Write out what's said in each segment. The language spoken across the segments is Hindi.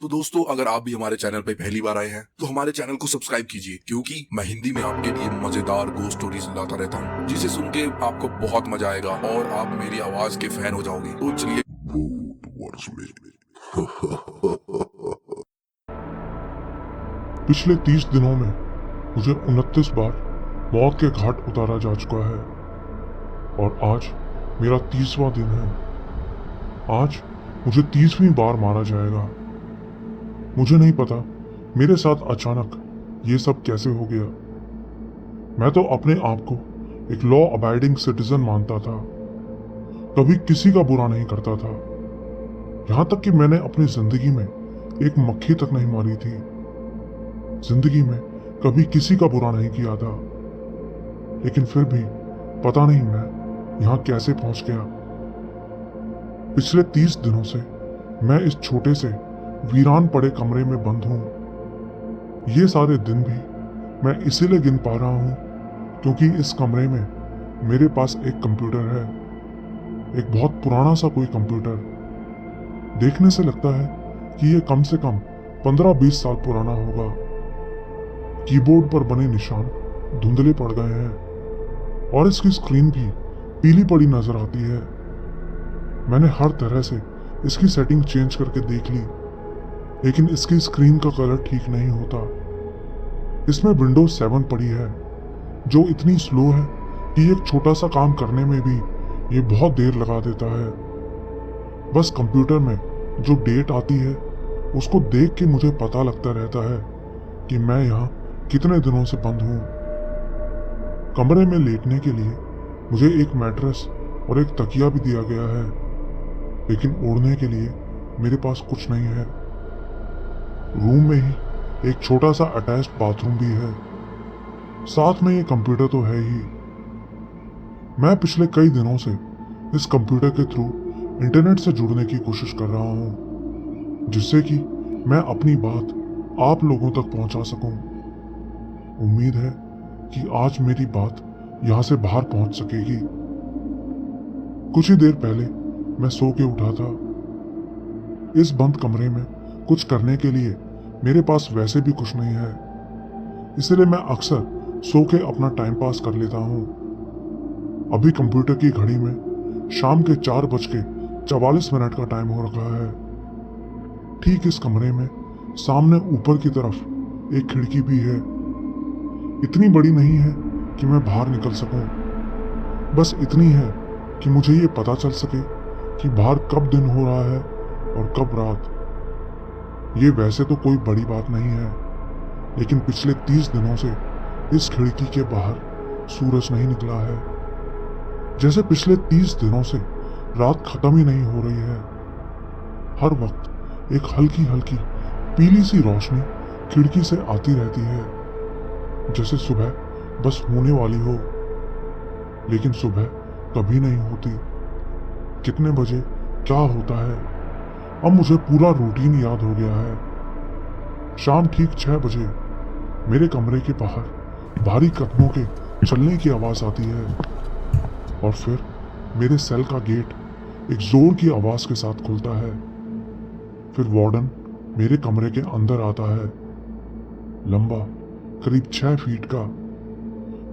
तो दोस्तों, अगर आप भी हमारे चैनल पे पहली बार आए हैं तो हमारे चैनल को सब्सक्राइब कीजिए, क्योंकि मैं हिंदी में आपके लिए मजेदार गोस्ट स्टोरीज लाता रहता हूँ, जिसे सुन के आपको बहुत मजा आएगा और आप मेरी आवाज के फैन हो जाओगे। तो चलिए। पिछले 30 दिनों में मुझे 29 बार मौत के घाट उतारा जा चुका है और आज मेरा 30वां दिन है। आज मुझे 30वीं बार मारा जाएगा। मुझे नहीं पता मेरे साथ अचानक ये सब कैसे हो गया। मैं तो अपने आप को एक लॉ अबाइडिंग सिटीजन मानता था, कभी किसी का बुरा नहीं करता था। यहां तक कि मैंने अपनी जिंदगी में एक मक्खी तक नहीं मारी थी। जिंदगी में कभी किसी का बुरा नहीं किया था, लेकिन फिर भी पता नहीं मैं यहां कैसे पहुंच गया। पिछले 30 दिनों से मैं इस छोटे से वीरान पड़े कमरे में बंद हूं। ये सारे दिन भी मैं इसीलिए गिन पा रहा हूं क्योंकि इस कमरे में मेरे पास एक कंप्यूटर है, एक बहुत पुराना सा कोई कंप्यूटर। देखने से लगता है कि ये कम से कम 15-20 साल पुराना होगा। कीबोर्ड पर बने निशान धुंधले पड़ गए हैं और इसकी स्क्रीन भी पीली पड़ी नजर आती है। मैंने हर तरह से इसकी सेटिंग चेंज करके देख ली, लेकिन इसकी स्क्रीन का कलर ठीक नहीं होता। इसमें विंडोज 7 पड़ी है, जो इतनी स्लो है कि एक छोटा सा काम करने में भी ये बहुत देर लगा देता है। बस कंप्यूटर में जो डेट आती है उसको देख के मुझे पता लगता रहता है कि मैं यहाँ कितने दिनों से बंद हूँ। कमरे में लेटने के लिए मुझे एक मैट्रेस और एक तकिया भी दिया गया है, लेकिन ओढ़ने के लिए मेरे पास कुछ नहीं है। रूम में ही एक छोटा सा अटैच्ड बाथरूम भी है, साथ में ये कंप्यूटर तो है ही। मैं पिछले कई दिनों से इस कंप्यूटर के थ्रू इंटरनेट से जुड़ने की कोशिश कर रहा हूँ, जिससे कि मैं अपनी बात आप लोगों तक पहुंचा सकूं। उम्मीद है कि आज मेरी बात यहां से बाहर पहुंच सकेगी। कुछ ही देर पहले मैं सो के उठा था। इस बंद कमरे में कुछ करने के लिए मेरे पास वैसे भी कुछ नहीं है, इसलिए मैं अक्सर सो के अपना टाइम पास कर लेता हूँ। अभी कंप्यूटर की घड़ी में शाम के 4:44 का टाइम हो रखा है। ठीक इस कमरे में सामने ऊपर की तरफ एक खिड़की भी है। इतनी बड़ी नहीं है कि मैं बाहर निकल सकूं, बस इतनी है कि मुझे ये पता चल सके कि बाहर कब दिन हो रहा है और कब रात। ये वैसे तो कोई बड़ी बात नहीं है, लेकिन पिछले 30 दिनों से इस खिड़की के बाहर सूरज नहीं निकला है। जैसे पिछले 30 दिनों से रात खत्म ही नहीं हो रही है। हर वक्त एक हल्की हल्की पीली सी रोशनी खिड़की से आती रहती है, जैसे सुबह बस होने वाली हो, लेकिन सुबह कभी नहीं होती। कितने बजे क्या होता है अब मुझे पूरा रूटीन याद हो गया है। शाम ठीक 6 बजे मेरे कमरे के बाहर भारी कदमों के चलने की आवाज आती है और फिर मेरे सेल का गेट एक जोर की आवाज के साथ खुलता है। फिर वार्डन मेरे कमरे के अंदर आता है, लंबा करीब 6 फीट का,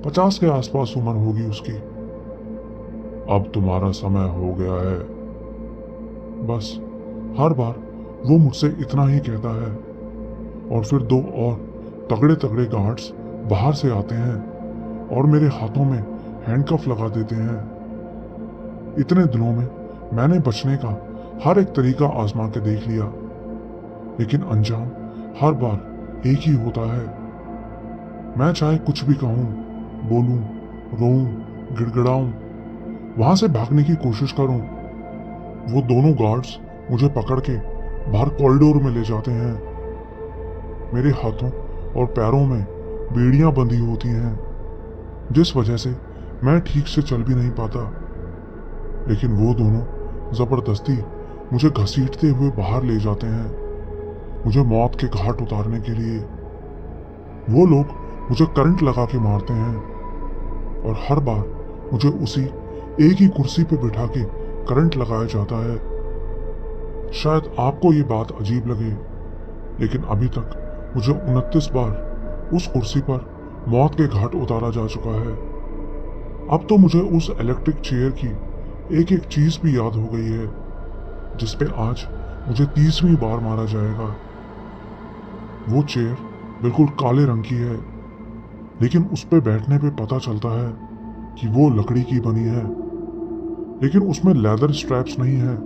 50 के आसपास उम्र होगी उसकी। अब तुम्हारा समय हो गया है। बस हर बार वो मुझसे इतना ही कहता है और फिर 2 और तगड़े तगड़े गार्ड्स बाहर से आते हैं और मेरे हाथों में हैंडकफ लगा देते हैं। इतने दिनों में मैंने बचने का हर एक तरीका आजमा के देख लिया, लेकिन अंजाम हर बार एक ही होता है। मैं चाहे कुछ भी कहूं, बोलूं, रोऊं, गिड़गिड़ाऊं, वहां से भागने की कोशिश करूं, वो दोनों गार्ड्स मुझे पकड़ के बाहर कॉरिडोर में ले जाते हैं। मेरे हाथों और पैरों में बेड़ियां बंधी होती हैं, जिस वजह से मैं ठीक से चल भी नहीं पाता, लेकिन वो दोनों जबरदस्ती मुझे घसीटते हुए बाहर ले जाते हैं, मुझे मौत के घाट उतारने के लिए। वो लोग मुझे करंट लगा के मारते हैं और हर बार मुझे उसी एक ही कुर्सी पे बिठा के करंट लगाया जाता है। शायद आपको ये बात अजीब लगे, लेकिन अभी तक मुझे 29 बार उस कुर्सी पर मौत के घाट उतारा जा चुका है। अब तो मुझे उस इलेक्ट्रिक चेयर की एक एक चीज भी याद हो गई है जिसपे आज मुझे 30वीं बार मारा जाएगा। वो चेयर बिल्कुल काले रंग की है, लेकिन उस पे बैठने पे पता चलता है कि वो लकड़ी की बनी है, लेकिन उसमें लेदर स्ट्रैप्स नहीं है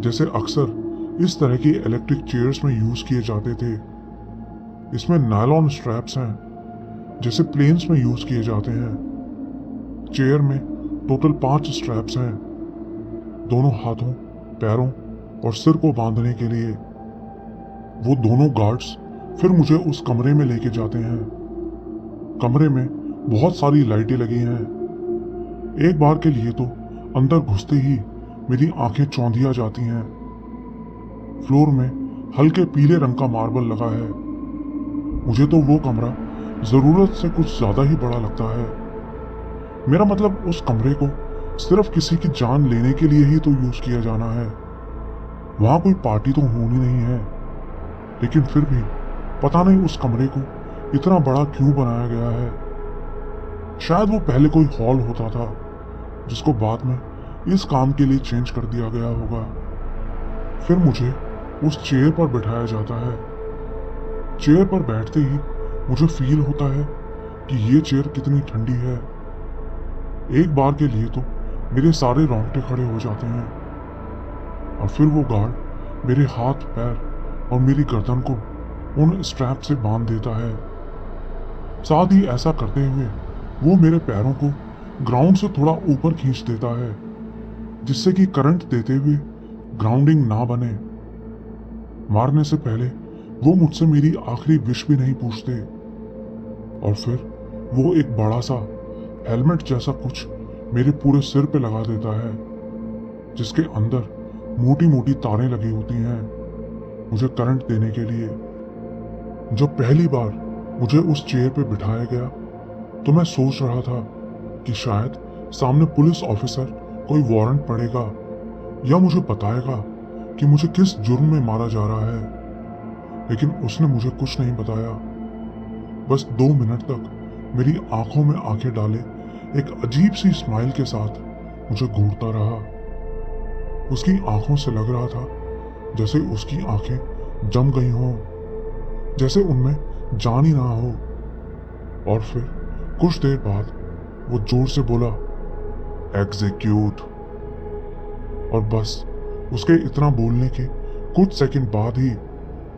जैसे अक्सर इस तरह की इलेक्ट्रिक चेयर्स में यूज किए जाते थे। इसमें नायलॉन स्ट्रैप्स हैं जैसे प्लेन्स में यूज किए जाते हैं। चेयर में टोटल 5 स्ट्रैप्स हैं, दोनों हाथों, पैरों और सिर को बांधने के लिए। वो दोनों गार्ड्स फिर मुझे उस कमरे में लेके जाते हैं। कमरे में बहुत सारी लाइटें लगी हैं। एक बार के लिए तो अंदर घुसते ही मेरी आंखें चौंधिया जाती हैं। फ्लोर में हल्के पीले रंग का मार्बल लगा है। मुझे तो वो कमरा जरूरत से कुछ ज्यादा ही बड़ा लगता है। मेरा मतलब उस कमरे को सिर्फ किसी की जान लेने के लिए ही तो यूज किया जाना है। वहां कोई पार्टी तो होनी नहीं है, लेकिन फिर भी पता नहीं उस कमरे को इतना बड़ा क्यों बनाया गया है। शायद वो पहले कोई हॉल होता था जिसको बाद में इस काम के लिए चेंज कर दिया गया होगा। फिर मुझे उस चेयर पर बिठाया जाता है। चेयर पर बैठते ही मुझे फील होता है कि ये चेयर कितनी ठंडी है। एक बार के लिए तो मेरे सारे रोंगटे खड़े हो जाते हैं। और फिर वो गार्ड मेरे हाथ, पैर और मेरी गर्दन को उन स्ट्रैप से बांध देता है। साथ ही ऐसा करते हुए वो मेरे पैरों को ग्राउंड से थोड़ा ऊपर खींच देता है, जिससे कि करंट देते हुए ग्राउंडिंग ना बने। मारने से पहले वो मुझसे मेरी आखिरी विश भी नहीं पूछते। और फिर वो एक बड़ा सा हेलमेट जैसा कुछ मेरे पूरे सिर पे लगा देता है, जिसके अंदर मोटी मोटी तारें लगी होती हैं मुझे करंट देने के लिए। जब पहली बार मुझे उस चेयर पे बिठाया गया तो मैं सोच रहा था कि शायद सामने पुलिस ऑफिसर कोई वारंट पढ़ेगा या मुझे बताएगा कि मुझे किस जुर्म में मारा जा रहा है, लेकिन उसने मुझे कुछ नहीं बताया। बस 2 मिनट तक मेरी आंखों में आंखें डाले एक अजीब सी स्माइल के साथ मुझे घूरता रहा। उसकी आंखों से लग रहा था जैसे उसकी आंखें जम गई हों, जैसे उनमें जान ही ना हो। और फिर कुछ देर बाद वो जोर से बोला, एग्जीक्यूट। और बस उसके इतना बोलने के कुछ सेकंड बाद ही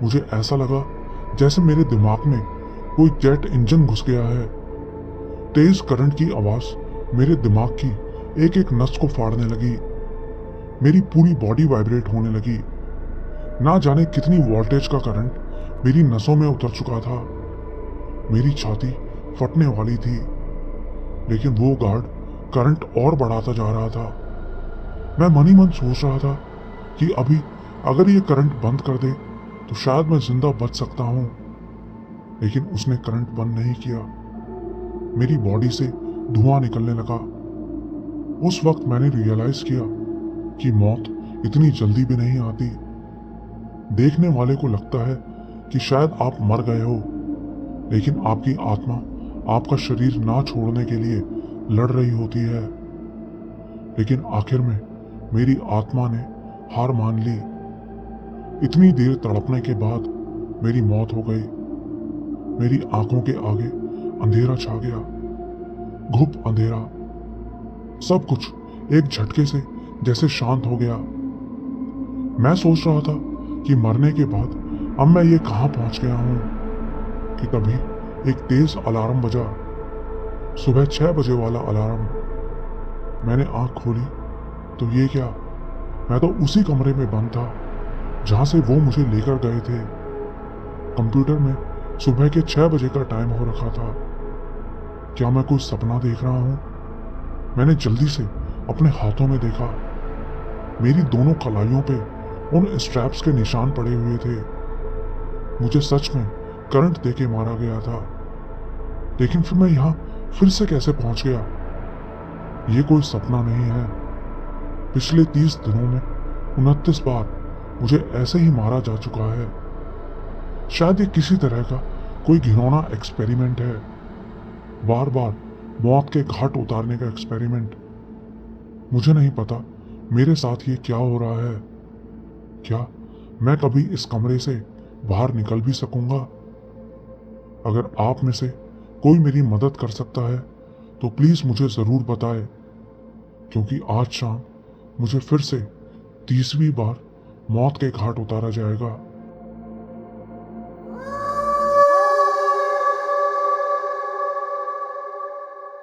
मुझे ऐसा लगा जैसे मेरे दिमाग में कोई जेट इंजन घुस गया है। तेज करंट की आवाज मेरे दिमाग की एक एक नस को फाड़ने लगी। मेरी पूरी बॉडी वाइब्रेट होने लगी। ना जाने कितनी वोल्टेज का करंट मेरी नसों में उतर चुका था। मेरी छाती फटने वाली थी, लेकिन वो गार्ड करंट और बढ़ाता जा रहा था। मैं मन ही मन सोच रहा था कि अभी अगर ये करंट बंद कर दे तो शायद मैं जिंदा बच सकता हूं, लेकिन उसने करंट बंद नहीं किया। मेरी बॉडी से धुआं निकलने लगा। उस वक्त मैंने रियलाइज किया कि मौत इतनी जल्दी भी नहीं आती। देखने वाले को लगता है कि शायद आप मर गए हो, लेकिन आपकी आत्मा आपका शरीर ना छोड़ने के लिए लड़ रही होती है। लेकिन आखिर में मेरी आत्मा ने हार मान ली। इतनी देर तड़पने के बाद मेरी मौत हो गई। मेरी आंखों के आगे अंधेरा छा गया, घुप अंधेरा। सब कुछ एक झटके से जैसे शांत हो गया। मैं सोच रहा था कि मरने के बाद अब मैं ये कहां पहुंच गया हूं कि तभी एक तेज अलार्म बजा। सुबह 6 बजे वाला अलार्म। मैंने आंख खोली तो ये क्या, मैं तो उसी कमरे में बंद था जहां से वो मुझे लेकर गए थे। कंप्यूटर में सुबह के 6 बजे का टाइम हो रखा था। क्या मैं कोई सपना देख रहा हूं? मैंने जल्दी से अपने हाथों में देखा। मेरी दोनों कलाइयों पे उन स्ट्रैप्स के निशान पड़े हुए थे। मुझे सच में करंट देके मारा गया था। लेकिन फिर मैं यहां फिर से कैसे पहुंच गया? ये कोई सपना नहीं है। पिछले 30 दिनों में 29 बार मुझे ऐसे ही मारा जा चुका है। शायद ये किसी तरह का कोई घिनौना एक्सपेरिमेंट है, बार बार मौत के घाट उतारने का एक्सपेरिमेंट। मुझे नहीं पता मेरे साथ ये क्या हो रहा है। क्या मैं कभी इस कमरे से बाहर निकल भी सकूंगा? अगर आप में से कोई मेरी मदद कर सकता है तो प्लीज मुझे जरूर बताएं, क्योंकि आज शाम मुझे फिर से 30वीं बार मौत के घाट उतारा जाएगा।